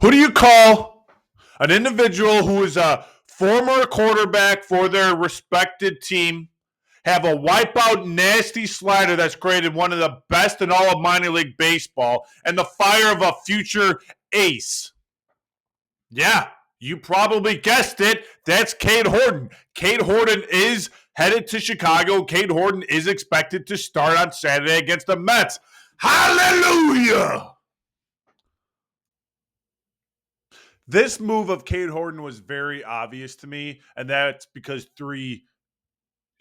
Who do you call an individual who is a former quarterback for their respected team, have a wipeout nasty slider that's graded one of the best in all of minor league baseball, and the fire of a future ace? Yeah, you probably guessed it. That's Cade Horton. Cade Horton is headed to Chicago. Cade Horton is expected to start on Saturday against the Mets. Hallelujah! This move of Cade Horton was very obvious to me, and that's because three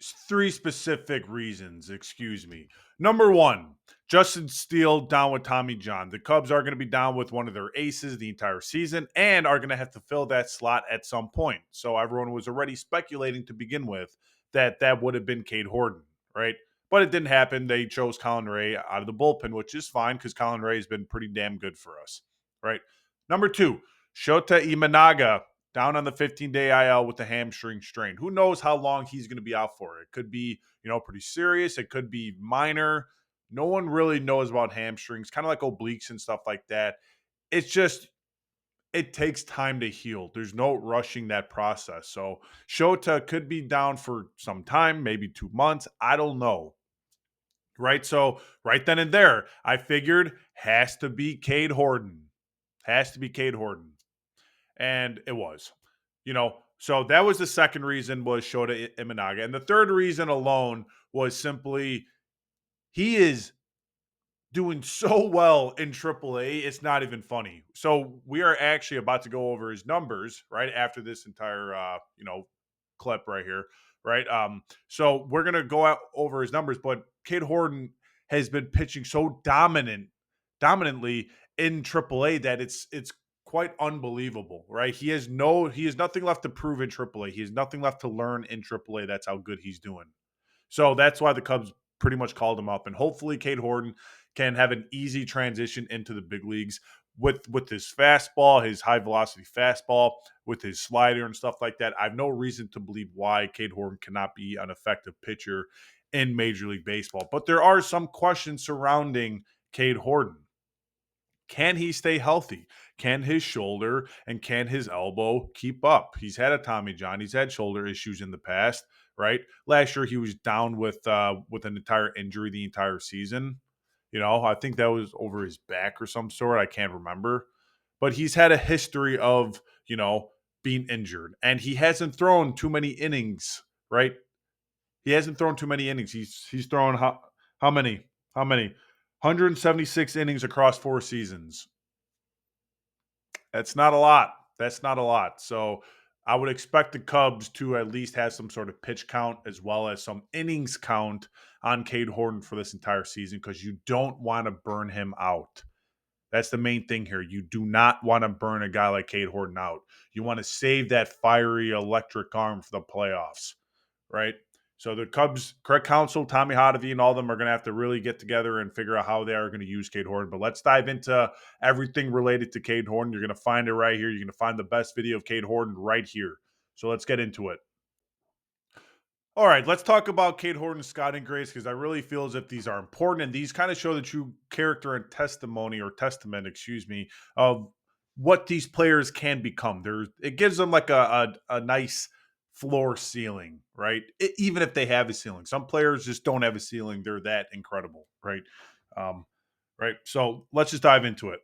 specific reasons. Excuse me. Number one, Justin Steele down with Tommy John. The Cubs are going to be down with one of their aces the entire season and are going to have to fill that slot at some point. So everyone was already speculating to begin with that that would have been Cade Horton, right? But it didn't happen. They chose Colin Ray out of the bullpen, which is fine because Colin Ray has been pretty damn good for us, right? Number two, Shota Imanaga down on the 15-day IL with the hamstring strain. Who knows how long he's going to be out for? It could be, pretty serious. It could be minor. No one really knows about hamstrings, kind of like obliques and stuff like that. It's just, it takes time to heal. There's no rushing that process. So Shota could be down for some time, maybe 2 months. I don't know. Right. So right then and there, I figured has to be Cade Horton. Has to be Cade Horton. And it was, so that was the second reason was Shota Imanaga. And the third reason alone was simply he is doing so well in AAA, it's not even funny. So we are actually about to go over his numbers right after this entire, clip right here, right? So we're gonna go out over his numbers, but Cade Horton has been pitching so dominantly in AAA that it's quite unbelievable, right? He has nothing left to prove in AAA. He has nothing left to learn in AAA. That's how good he's doing. So that's why the Cubs pretty much called him up, and hopefully Cade Horton can have an easy transition into the big leagues with his fastball, his high velocity fastball, with his slider and stuff like that. I have no reason to believe why Cade Horton cannot be an effective pitcher in Major League Baseball. But there are some questions surrounding Cade Horton. Can he stay healthy? Can his shoulder and can his elbow keep up? He's had a Tommy John. He's had shoulder issues in the past, right? Last year he was down with an entire injury the entire season. I think that was over his back or some sort. I can't remember. But he's had a history of, being injured. And he hasn't thrown too many innings, right? He hasn't thrown too many innings. He's thrown how many? How many? 176 innings across 4 seasons. That's not a lot. That's not a lot. So I would expect the Cubs to at least have some sort of pitch count as well as some innings count on Cade Horton for this entire season because you don't want to burn him out. That's the main thing here. You do not want to burn a guy like Cade Horton out. You want to save that fiery electric arm for the playoffs, right? So the Cubs, correct counsel, Tommy Hotovy, and all of them are going to have to really get together and figure out how they are going to use Cade Horton. But let's dive into everything related to Cade Horton. You're going to find it right here. You're going to find the best video of Cade Horton right here. So let's get into it. All right, let's talk about Cade Horton's scouting grades because I really feel as if these are important and these kind of show the true character and testament, of what these players can become. It gives them like a nice floor ceiling, right? Even if they have a ceiling, some players just don't have a ceiling. They're that incredible, right? Um, right. So let's just dive into it.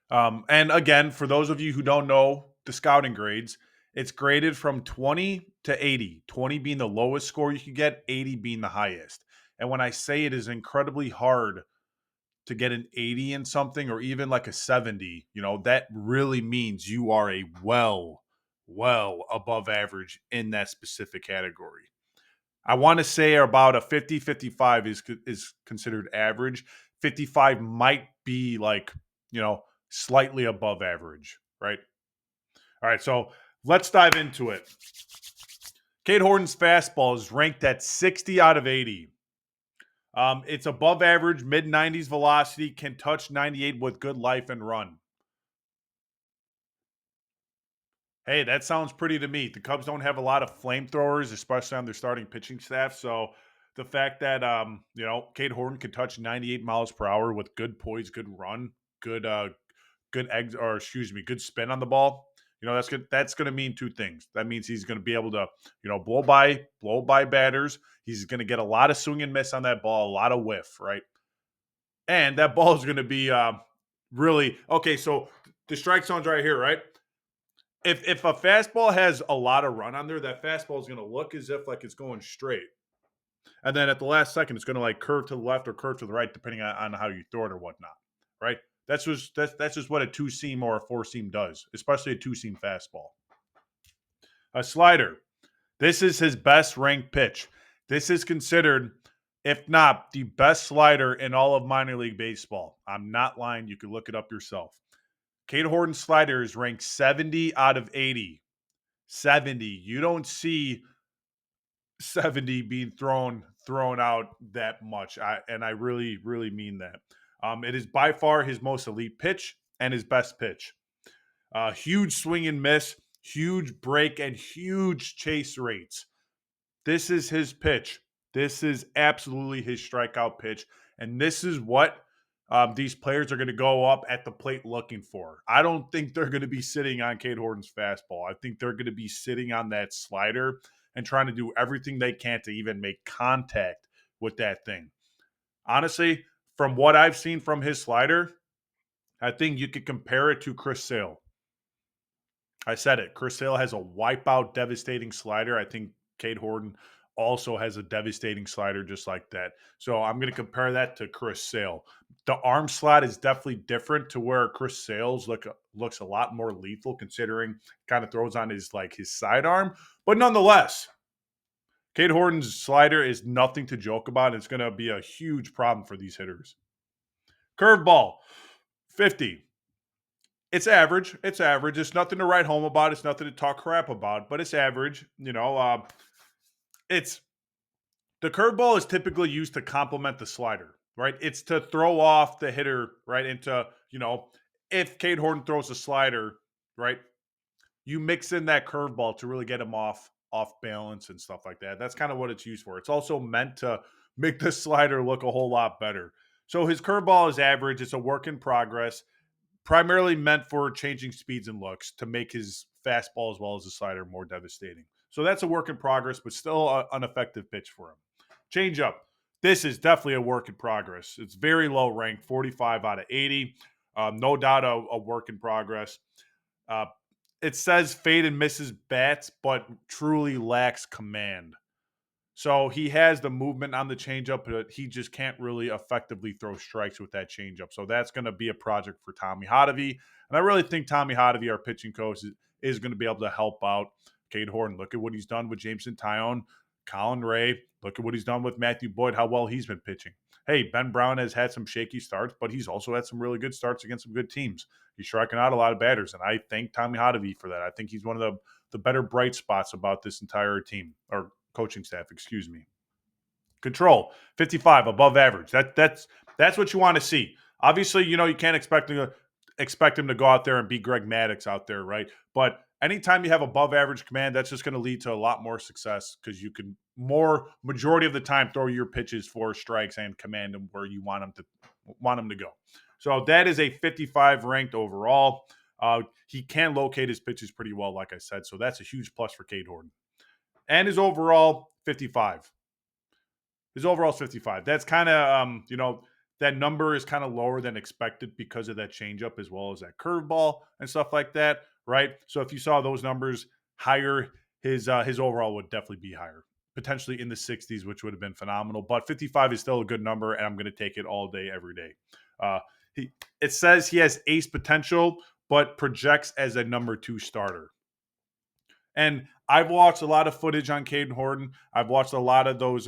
And again, for those of you who don't know the scouting grades, it's graded from 20 to 80, 20 being the lowest score you could get, 80 being the highest. And when I say it is incredibly hard to get an 80 in something or even like a 70, that really means you are a well above average in that specific category. I want to say about a 50, 55 is considered average. 55 might be like, slightly above average, right? All right, so let's dive into it. Cade Horton's fastball is ranked at 60 out of 80. It's above average, mid 90s velocity, can touch 98 with good life and run. Hey, that sounds pretty to me. The Cubs don't have a lot of flamethrowers, especially on their starting pitching staff. So the fact that Cade Horton can touch 98 miles per hour with good poise, good run, good good eggs, or excuse me, good spin on the ball, that's good. That's going to mean two things. That means he's going to be able to, blow by batters. He's going to get a lot of swing and miss on that ball, a lot of whiff, right? And that ball is going to be really okay. So the strike zone's right here, right? If a fastball has a lot of run on there, that fastball is going to look as if like it's going straight, and then at the last second, it's going to like curve to the left or curve to the right, depending on how you throw it or whatnot, right? That's just what a two seam or a four seam does, especially a two seam fastball. A slider. This is his best ranked pitch. This is considered, if not the best slider in all of minor league baseball. I'm not lying. You can look it up yourself. Cade Horton's slider is ranked 70 out of 80. 70. You don't see 70 being thrown out that much. And I really, really mean that. It is by far his most elite pitch and his best pitch. Huge swing and miss, huge break, and huge chase rates. This is his pitch. This is absolutely his strikeout pitch. And this is what these players are going to go up at the plate looking for. I don't think they're going to be sitting on Cade Horton's fastball. I think they're going to be sitting on that slider and trying to do everything they can to even make contact with that thing. Honestly, from what I've seen from his slider, I think you could compare it to Chris Sale. I said it. Chris Sale has a wipeout, devastating slider. I think Cade Horton also has a devastating slider just like that. So I'm going to compare that to Chris Sale. The arm slot is definitely different to where Chris Sale's looks a lot more lethal, considering kind of throws on his sidearm. But nonetheless, Cade Horton's slider is nothing to joke about. It's going to be a huge problem for these hitters. Curveball, 50. It's average. It's average. It's nothing to write home about. It's nothing to talk crap about, but it's average. It's the curveball is typically used to complement the slider, right? It's to throw off the hitter, right? Into, if Cade Horton throws a slider, right? You mix in that curveball to really get him off balance and stuff like that. That's kind of what it's used for. It's also meant to make the slider look a whole lot better. So his curveball is average. It's a work in progress, primarily meant for changing speeds and looks to make his fastball as well as the slider more devastating. So that's a work in progress, but still an effective pitch for him. Changeup. This is definitely a work in progress. It's very low ranked, 45 out of 80. No doubt a work in progress. It says fade and misses bats, but truly lacks command. So he has the movement on the changeup, but he just can't really effectively throw strikes with that changeup. So that's going to be a project for Tommy Hotovy. And I really think Tommy Hotovy, our pitching coach, is going to be able to help out Cade Horton. Look at what he's done with Jameson Tyone, Colin Ray. Look at what he's done with Matthew Boyd, how well he's been pitching. Hey, Ben Brown has had some shaky starts, but he's also had some really good starts against some good teams. He's striking out a lot of batters, and I thank Tommy Hotovy for that. I think he's one of the better bright spots about this entire team, or coaching staff, excuse me. Control, 55, above average. That's what you want to see. Obviously, you can't expect him to go out there and be Greg Maddux out there, right? But anytime you have above average command, that's just going to lead to a lot more success because you can majority of the time throw your pitches for strikes and command them where you want them to go. So that is a 55 ranked overall. He can locate his pitches pretty well, like I said. So that's a huge plus for Cade Horton. And his overall 55. His overall is 55. That's kind of, that number is kind of lower than expected because of that changeup as well as that curveball and stuff like that, right? So if you saw those numbers higher, his overall would definitely be higher, potentially in the 60s, which would have been phenomenal. But 55 is still a good number, and I'm going to take it all day, every day. It says he has ace potential, but projects as a number 2 starter. And I've watched a lot of footage on Cade Horton. I've watched a lot of those,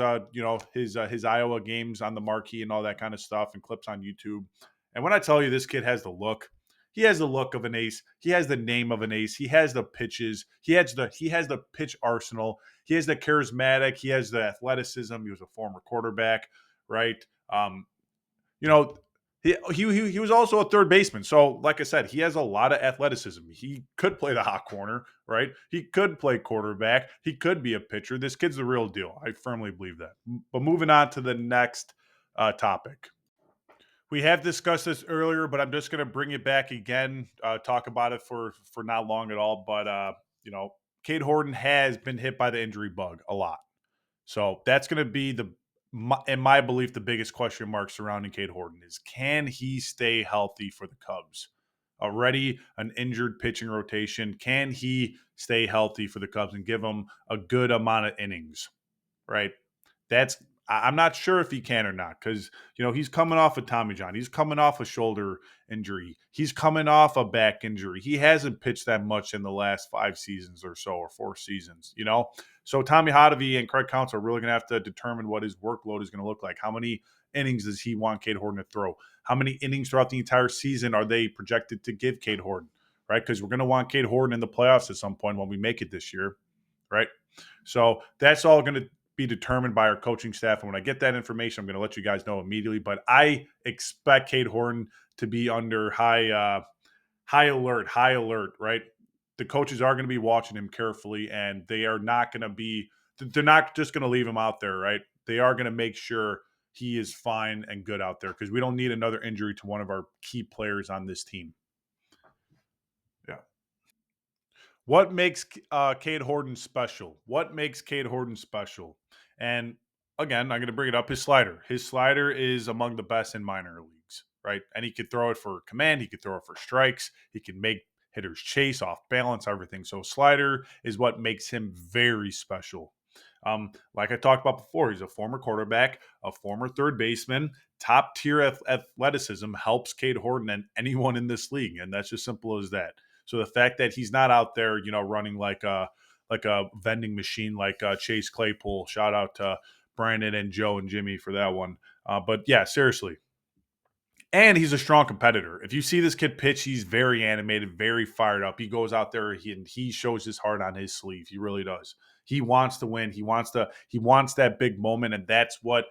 his Iowa games on the marquee and all that kind of stuff, and clips on YouTube. And when I tell you this kid has the look, he has the look of an ace. He has the name of an ace. He has the pitches. He has the pitch arsenal. He has the charismatic. He has the athleticism. He was a former quarterback, right? He was also a third baseman. So, like I said, he has a lot of athleticism. He could play the hot corner, right? He could play quarterback. He could be a pitcher. This kid's the real deal. I firmly believe that. But moving on to the next topic. We have discussed this earlier, but I'm just going to bring it back again. Talk about it for not long at all, but you know, Cade Horton has been hit by the injury bug a lot, so that's going to be in my belief, the biggest question mark surrounding Cade Horton is can he stay healthy for the Cubs? Already an injured pitching rotation, can he stay healthy for the Cubs and give them a good amount of innings? Right? That's I'm not sure if he can or not because he's coming off a Tommy John, he's coming off a shoulder injury, he's coming off a back injury. He hasn't pitched that much in the last 5 seasons or so, or 4 seasons. So Tommy Hotovy and Craig Counsell are really going to have to determine what his workload is going to look like. How many innings does he want Cade Horton to throw? How many innings throughout the entire season are they projected to give Cade Horton? Right, because we're going to want Cade Horton in the playoffs at some point when we make it this year. Right. So that's all going to be determined by our coaching staff. And when I get that information, I'm going to let you guys know immediately. But I expect Cade Horton to be under high alert, right? The coaches are going to be watching him carefully, and they are not going to be, they're not just going to leave him out there, right? They are going to make sure he is fine and good out there because we don't need another injury to one of our key players on this team. Yeah. What makes Cade Horton special? What makes Cade Horton special? And again, I'm going to bring it up. His slider. His slider is among the best in minor leagues, right? And he could throw it for command. He could throw it for strikes. He can make hitters chase, off balance, everything. So slider is what makes him very special. Like I talked about before, he's a former quarterback, a former third baseman. Top tier athleticism helps Cade Horton and anyone in this league, and that's just simple as that. So the fact that he's not out there, running like a vending machine like Chase Claypool. Shout out to Brandon and Joe and Jimmy for that one. But yeah, seriously. And he's a strong competitor. If you see this kid pitch, he's very animated, very fired up. He goes out there and he shows his heart on his sleeve. He really does. He wants to win. He wants that big moment, and that's what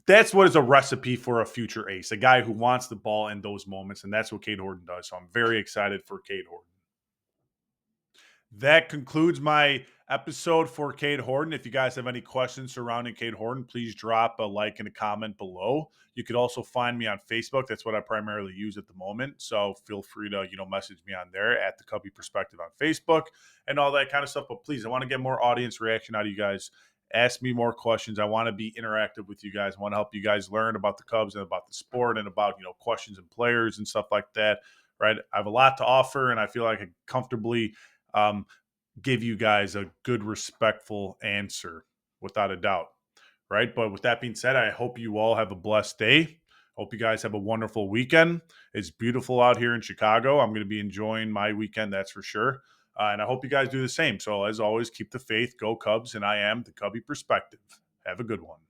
is a recipe for a future ace, a guy who wants the ball in those moments, and that's what Cade Horton does. So I'm very excited for Cade Horton. That concludes my episode for Cade Horton. If you guys have any questions surrounding Cade Horton, please drop a like and a comment below. You could also find me on Facebook. That's what I primarily use at the moment. So feel free to, message me on there at the Cubby Perspective on Facebook and all that kind of stuff. But please, I want to get more audience reaction out of you guys. Ask me more questions. I want to be interactive with you guys. I want to help you guys learn about the Cubs and about the sport and about, questions and players and stuff like that. Right. I have a lot to offer, and I feel like I comfortably give you guys a good, respectful answer without a doubt. Right. But with that being said, I hope you all have a blessed day. Hope you guys have a wonderful weekend. It's beautiful out here in Chicago. I'm going to be enjoying my weekend, that's for sure. And I hope you guys do the same. So, as always, keep the faith, go Cubs, and I am the Cubby Perspective. Have a good one.